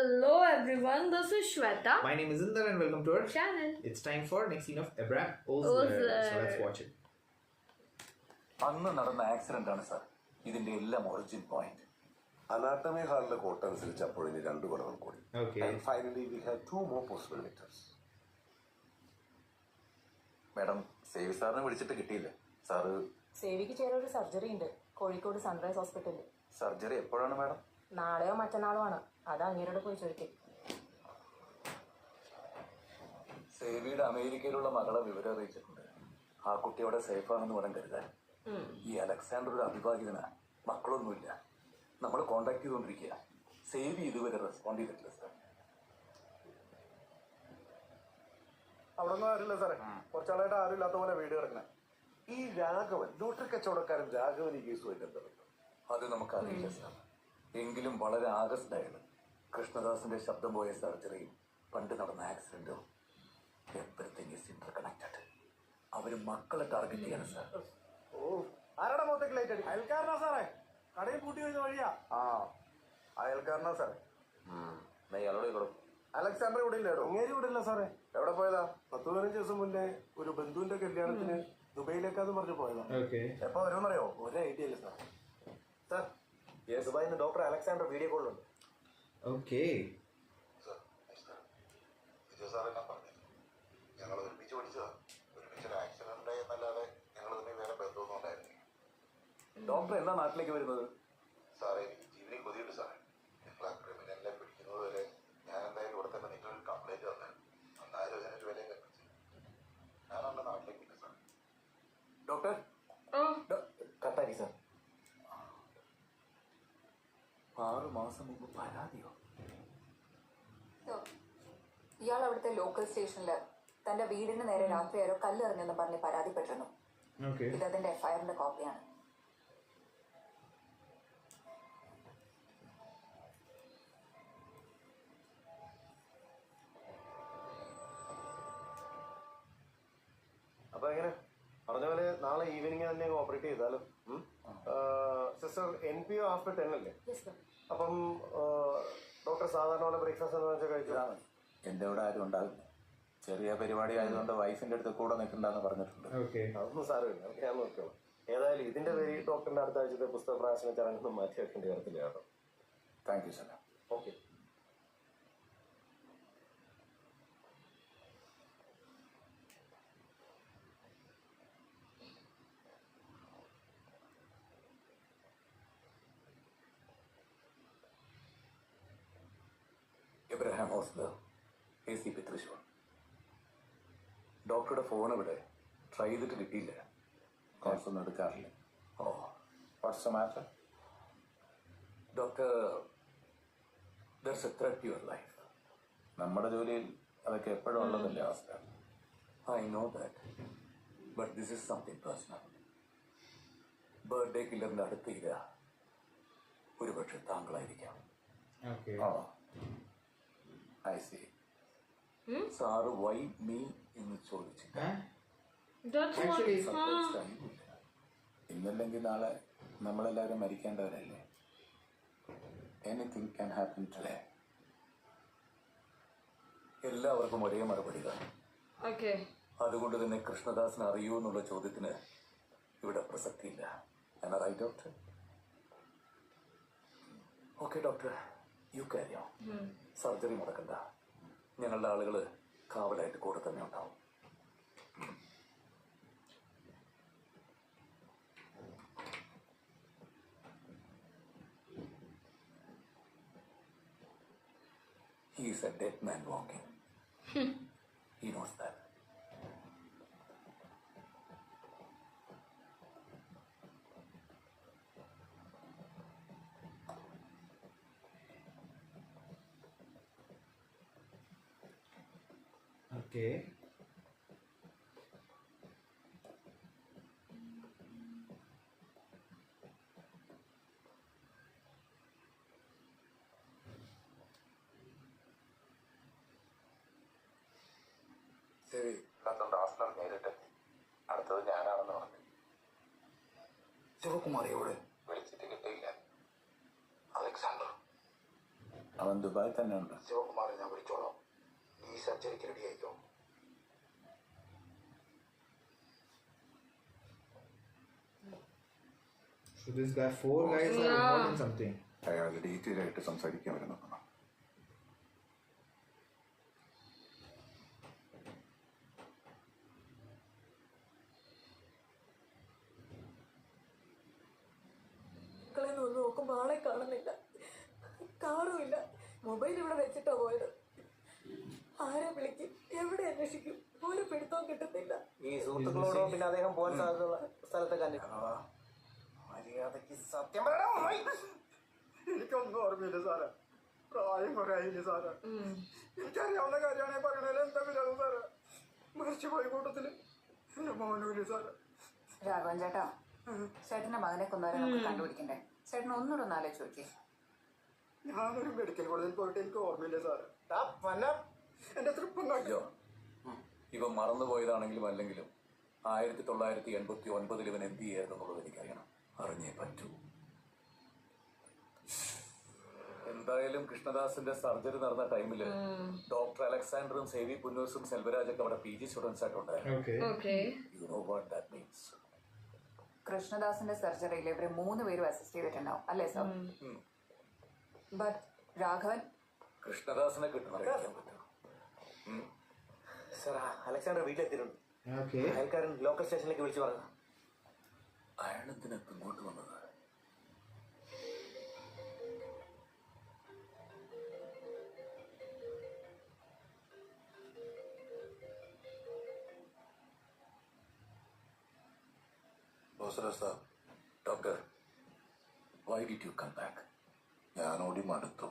Hello everyone, this is Shweta. My name is Inder and welcome to our channel. It's time for next scene of Abraham Ozler. So let's watch it. അന്ന് നടന്ന accident ആണ് sir ഇതിന്റെ എല്ലാം origin point. Anatomy ഹാളിലെ coat അനുസരിച്ച് അപ്പോൾ ഇനി 2 കൊലകൾ കൂടി. Okay. And finally we have 2 more possible victims. Madam സേവി സാറിനെ വിളിച്ചിട്ട് കിട്ടിയില്ല. സാറ് സേവിക്ക് ചെറിയൊരു സർജറി ഉണ്ട് കോഴിക്കോട് സൺറൈസ് ഹോസ്പിറ്റലിൽ. സർജറി എപ്പോഴാണ് മാഡം? നാളെയോ മറ്റന്നാളോ ആണ്. അത് അങ്ങേരോട് പോയി ചോദിക്കും. സേവിയുടെ അമേരിക്കയിലുള്ള മകളെ വിവരം അറിയിച്ചിട്ടുണ്ട്. ആ കുട്ടി അവിടെ സേഫാണെന്ന് വേണം കരുതാൻ. ഈ അലക്സാണ്ടർ ഒരു അവിവാഹിതനാ, മക്കളൊന്നുമില്ല. നമ്മൾ കോണ്ടാക്ട് ചെയ്തുകൊണ്ടിരിക്കുക. സേവി ഇതുവരെ റെസ്പോണ്ട് ചെയ്തിട്ടില്ല സാർ. അവിടെ ഒന്നും ആരില്ല സാറേ, കുറച്ചാളായിട്ട് ആരും ഇല്ലാത്ത പോലെ വീട് കിടക്കണേ. ഈ രാഘവൻ ലോട്ടറി കച്ചവടക്കാരൻ രാഘവൻ ഈ കേസുമായിട്ട് എന്താ? അത് നമുക്കറിയില്ല സാർ. എങ്കിലും വളരെ ആകസ്റ്റായാണ് കൃഷ്ണദാസിന്റെ ശബ്ദം പോയ സർജറിയും പണ്ട് നടന്ന ആക്സിഡന്റും. Everything is interconnected. അവര് മക്കളെ ടാർഗറ്റ് ചെയ്യാണ് സാർ. ഓ, ആരുടെ മുഖത്തേക്ക് ലൈറ്റ് അടി? അയൽക്കാരനാ സാറേ, കടയിൽ പൂട്ടി വെച്ച വഴിയാ. ആ, അയൽക്കാരനാ സാറേ. ഇയാളോട് കൊടുക്കും. അലക്സാണ്ടർ ഇവിടെ ഇല്ലേടോ? അങ്ങേരി ഇവിടെ ഇല്ല സാറേ. എവിടെ പോയതാ? 10-15 ദിവസം മുന്നേ ഒരു ബന്ധുവിന്റെ കല്യാണത്തിന് ദുബൈയിലേക്കാന്ന് പറഞ്ഞു പോയതാ. Okay. എപ്പോ വരുമെന്നറിയോ? ഒരു ഐഡിയ ഇല്ല സാർ. സാർ, ദുബായിൽ നിന്ന് ഡോക്ടർ അലക്സാണ്ടർ വീഡിയോ കോളിലുണ്ട്. Okay. ഞങ്ങൾ ഒരുമിച്ച് പഠിച്ചതാ, ഒരുമിച്ചൊരു ആക്സിഡന്റ് ഉണ്ടായി എന്നല്ലാതെ ഞങ്ങൾ തമ്മിൽ വേറെ ബന്ധമൊന്നും ഉണ്ടായിരുന്നില്ല. ഡോക്ടർ എന്നാ നാട്ടിലേക്ക് വരുന്നത്? സാറേ, എനിക്ക് ജീവനിൽ കൊതിയുണ്ട് സാറേ. നിങ്ങൾ ആ ക്രിമിനലിനെ പിടിക്കുന്നത് വരെ ഞാൻ എന്തായാലും ഇവിടെ തന്നെ നിങ്ങളൊരു കംപ്ലൈന്റ് തന്നെ അന്നാലും അതിനൊരു വിലയും കൽപ്പിച്ചു. ഞാനല്ല നാട്ടിലേക്ക് ഇല്ല സാർ. ഡോക്ടർ കട്ടാക്കി സാർ. 6 മാസം മുമ്പ് പരാതിയോ? ഇയാൾ അവിടുത്തെ ലോക്കൽ സ്റ്റേഷനില് തന്റെ വീടിന് നേരെ രാത്രി ആരോ കല്ലെറിഞ്ഞെന്ന് പറഞ്ഞ് പരാതിപ്പെട്ടിരുന്നു. Okay. ഇത് അതിന്റെ എഫ്ഐആറിന്റെ കോപ്പിയാണ്. അപ്പൊ എങ്ങനെ പറഞ്ഞ പോലെ നാളെ ഈവനിങ് തന്നെ ഓപ്പറേറ്റ് ചെയ്താലും സിസ്റ്റർ NPO ആഫ്റ്റർ 10 അല്ലേ? അപ്പം ഡോക്ടർ സാധാരണ പോലെ ബ്രേക്ക്ഫാസ്റ്റ് എന്ന് വെച്ചാൽ കഴിച്ചതാണ്. എന്റെ അവിടെ ആരും ഉണ്ടാവില്ല. ചെറിയ പരിപാടി ആയതുകൊണ്ട് വൈഫിന്റെ അടുത്ത് കൂടെ നിൽക്കണ്ടെന്ന് പറഞ്ഞിട്ടുണ്ട്. Okay. അതൊന്നും സാരമില്ല, നമുക്ക് ഞാൻ നോക്കിയോളാം. ഏതായാലും ഇതിന്റെ പേര് ഡോക്ടറിന്റെ അടുത്ത ആഴ്ചത്തെ പുസ്തക പ്രകാശന ചടങ്ങൊന്നും മാറ്റി വെക്കേണ്ടി വരത്തില്ല കേട്ടോ. Thank you sir. Okay. Abraham Osler, ACP Thrissur. ഡോക്ടറുടെ ഫോൺ ഇവിടെ ട്രൈ ചെയ്തിട്ട് കിട്ടിയില്ല. കോൾസൊന്നും എടുക്കാറില്ല. Oh, what's the matter? Doctor, there's a threat to your life. നമ്മുടെ ജോലിയിൽ അതൊക്കെ എപ്പോഴും ഉള്ളതല്ലേ അവസ്ഥ. I know that, but this is something personal. Birthday കില്ലറിന്റെ അടുത്ത് ഇര ഒരുപക്ഷെ താങ്കളായിരിക്കാം. Okay. Oh, I see. Sir why me എന്ന് ചോദിച്ചില്ല. Huh? That's Actually, ഇന്നല്ലെങ്കിൽ നാളെ നമ്മളെല്ലാവരും മരിക്കേണ്ടവരല്ലേ. Anything can happen today. എല്ലാവർക്കും ഒരേ മറുപടി തന്നെ. okay. അതുകൊണ്ട് തന്നെ കൃഷ്ണദാസിനെ അറിയൂ എന്നുള്ള ചോദ്യത്തിന് ഇവിടെ പ്രസക്തിയില്ല. എന്നാ right doctor? Okay doctor, you carry on. Surgery മുടക്കണ്ട. ഞങ്ങളുടെ ആളുകൾ കാവലായിട്ട് കൂടെ തന്നെ ഉണ്ടാവും. He is a dead man walking. He knows that. Okay. ശരി. അതുകൊണ്ട് ആസ്ലർ നേരിട്ടെത്തി. അടുത്തത് ഞാനാണെന്ന് പറഞ്ഞു. ശിവകുമാർ എവിടെ? വിളിച്ചിട്ട് കിട്ടിയില്ല. അലക്സാണ്ടർ അവൻ ദുബായ് തന്നെ ഉണ്ട്. ശിവകുമാറെ ഞാൻ വിളിച്ചോളാം. ഈ സർജറിക്ക് റെഡി ആയിക്കോ. So this guy, 4 guys are Yeah. involved in something. അയാൾ ഡീറ്റെയിൽ ആയിട്ട് സംസാരിക്കാൻ വരുന്നു. മക്കളെ ഒന്ന് നോക്കുമ്പോൾ ആളെ കാണുന്നില്ല, കാറുമില്ല, മൊബൈൽ ഇവിടെ വെച്ചിട്ടാ പോയത്. ആരെ വിളിക്കും, എവിടെ അന്വേഷിക്കും, ഒരു പിടുത്തവും കിട്ടുന്നില്ല. ഈ സുഹൃത്തുക്കളോടോ പിന്നെ അദ്ദേഹം പോകാൻ സാധ്യതയുള്ള സ്ഥലത്തൊക്കെ അന്വേഷിക്കണം. മര്യാദക്ക് സത്യം പറയണം. എനിക്കൊന്നും ഓർമ്മയില്ല സാറേ. പ്രായം കുറെ ആയില്ല സാറേ. എനിക്കറിയാവുന്ന കാര്യമാണ് പറയണത്. എന്താ വിരോധം സാറേ? മരിച്ചുപോയ കൂട്ടത്തില് എന്റെ മോനുമില്ല സാറേ. രാഘവൻ ചേട്ടാ, ചേട്ടന്റെ മകനെ കൊന്നവരെ നമുക്ക് കണ്ടുപിടിക്കണ്ടേ? ചേട്ടൻ ഒന്നുകൂടെ ഒന്ന് ആലോചിച്ച് നോക്കി. ഞാനൊരു മെഡിക്കൽ കോളേജിൽ പോയിട്ട് എനിക്ക് ഓർമ്മയില്ല സാറേ. എന്റെ തൃപ്പം കാണിക്കോ? ഇവ മറന്നുപോയതാണെങ്കിലും അല്ലെങ്കിലും 1989 ഇവൻ എന്ത് ചെയ്യായിരുന്നു എന്നുള്ളത് എനിക്കറിയണം. അറിഞ്ഞേ പറ്റൂ. എന്തായാലും കൃഷ്ണദാസിന്റെ സർജറി നടന്ന ടൈമില് ഡോക്ടർ അലക്സാണ്ടറും സേവി പുന്നൂസും സെൽവരാജൊക്കെ അവിടെ PG സ്റ്റുഡൻസ് ആയിട്ടുണ്ടായിരുന്നു. Okay. You know what that means. കൃഷ്ണദാസിന്റെ സർജറിയിൽ ഇവരെ 3 പേരും അസിസ്റ്റ് ചെയ്തിട്ടുണ്ടാവും അല്ലേ സാർ? ബട്ട് രാഘവൻ കൃഷ്ണദാസിനെ കിട്ടുന്നറിയിക്കാൻ പറ്റും. സാർ, അലക്സാണ്ടർ വീട്ടിലെത്തിയിട്ടുണ്ട്. Okay. അയൽക്കാരൻ ലോക്കൽ സ്റ്റേഷനിലേക്ക് വിളിച്ചു പറഞ്ഞു. അയാളെന്തിനാ ഇങ്ങോട്ട് വന്നത്? Doctor, why did you come back? ഞാൻ ഓടി മടുത്തു.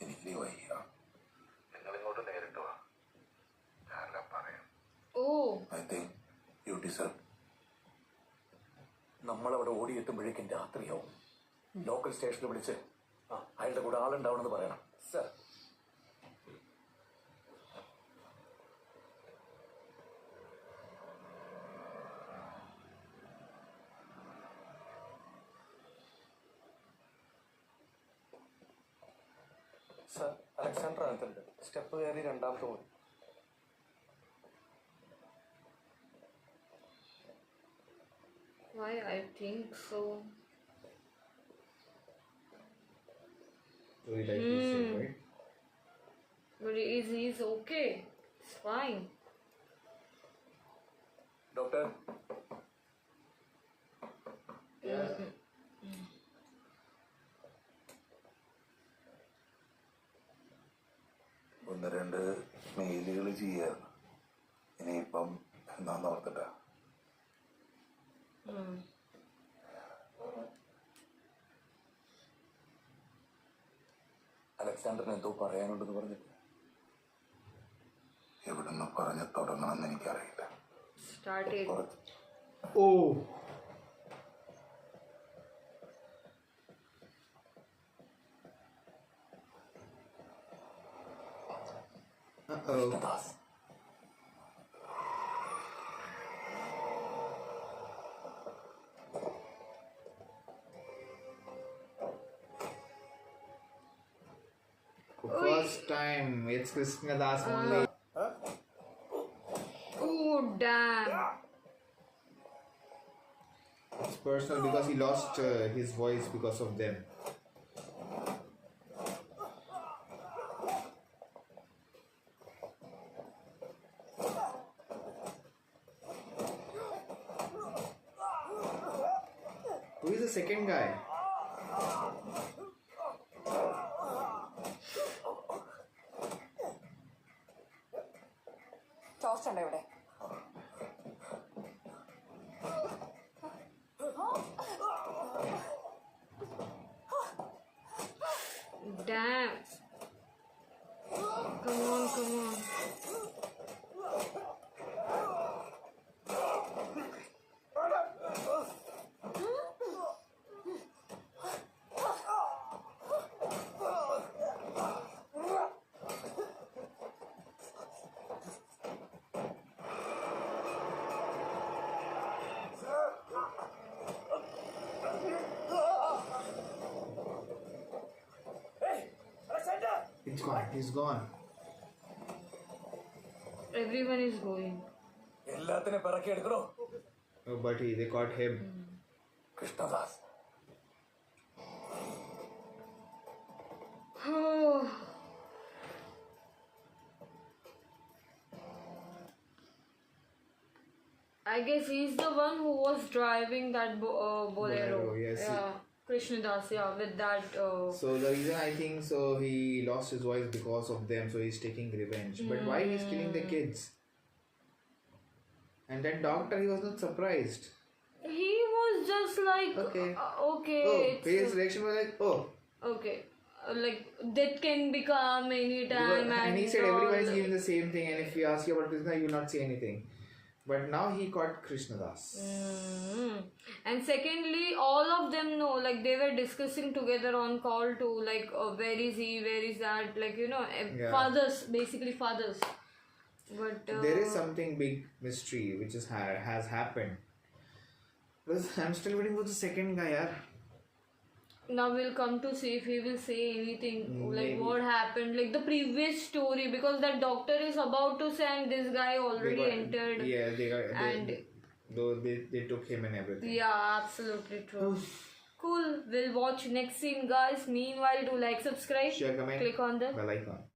എനിക്ക് വയ്യ. നിങ്ങളിങ്ങോട്ട് നേരിട്ട് വാ, ഞാനെല്ലാം പറയാം. Oh. I think you deserve. നമ്മളവിടെ ഓടിയെത്തുമ്പോഴേക്കും രാത്രിയാവും. ലോക്കൽ സ്റ്റേഷനിൽ വിളിച്ച് അയാളുടെ കൂടെ ആളുണ്ടാവണമെന്ന് പറയണം. സാർ, സാർ, അലക്സാണ്ടർ അകത്തുണ്ട്. സ്റ്റെപ്പ് കയറി 2ാമത്തെ മുറി. Why I think so. So he like this thing, right? But he's okay. It's fine. Doctor, ഒന്ന് രണ്ട് മെയിലുകൾ ചെയ്യാറ്. ഇനിയിപ്പം എന്താന്ന് ഓർത്തിട്ടാ. അലക്സാണ്ടറിന് എന്തോ പറയാനുണ്ടെന്ന് പറഞ്ഞിട്ട് എവിടുന്ന് പറഞ്ഞ് തുടങ്ങണമെന്ന് എനിക്കറിയില്ല. Start it. Oh. Uh-oh. Krishnadas. First time, it's Krishnadas only. Oh damn. It's personal because he lost his voice because of them. Who is the second guy? Toast ഉണ്ടോ ഇവിടെ? Damn. Come on, come on. It's gone. He's gone. Everyone is going. എല്ലാത്തിനും പിറക്കി എടുക്കണോ? Oh, but they caught him. Krishnadas. Oh. I guess he's the one who was driving that bolero. Bolero, yes. Yeah, Krishnadas. Yeah, with that. So the reason I think so he lost his voice because of them. So he's taking revenge. But why he's killing the kids? And that doctor, he was not surprised. He was just like, Okay. okay. Oh, it's- his reaction was like, oh. Okay. Like death can become any time, And he said all. everyone is giving the same thing, and if we ask you about Krishna, you will not say anything. But now he caught Krishnadas. And secondly, all of them know, like they were discussing together on call too, like where is he, where is that, like Yeah. fathers, basically fathers. But There is something big mystery which has happened. Because I'm still waiting for the second guy, yaar. now we'll come to see if he will say anything, like Maybe. what happened, like the previous story, because that doctor is about to say and this guy already entered. Yeah, and they took him and everything. yeah, absolutely true. Cool. We'll watch next scene, guys. Meanwhile, do like, subscribe, Share, comment, click on the bell icon.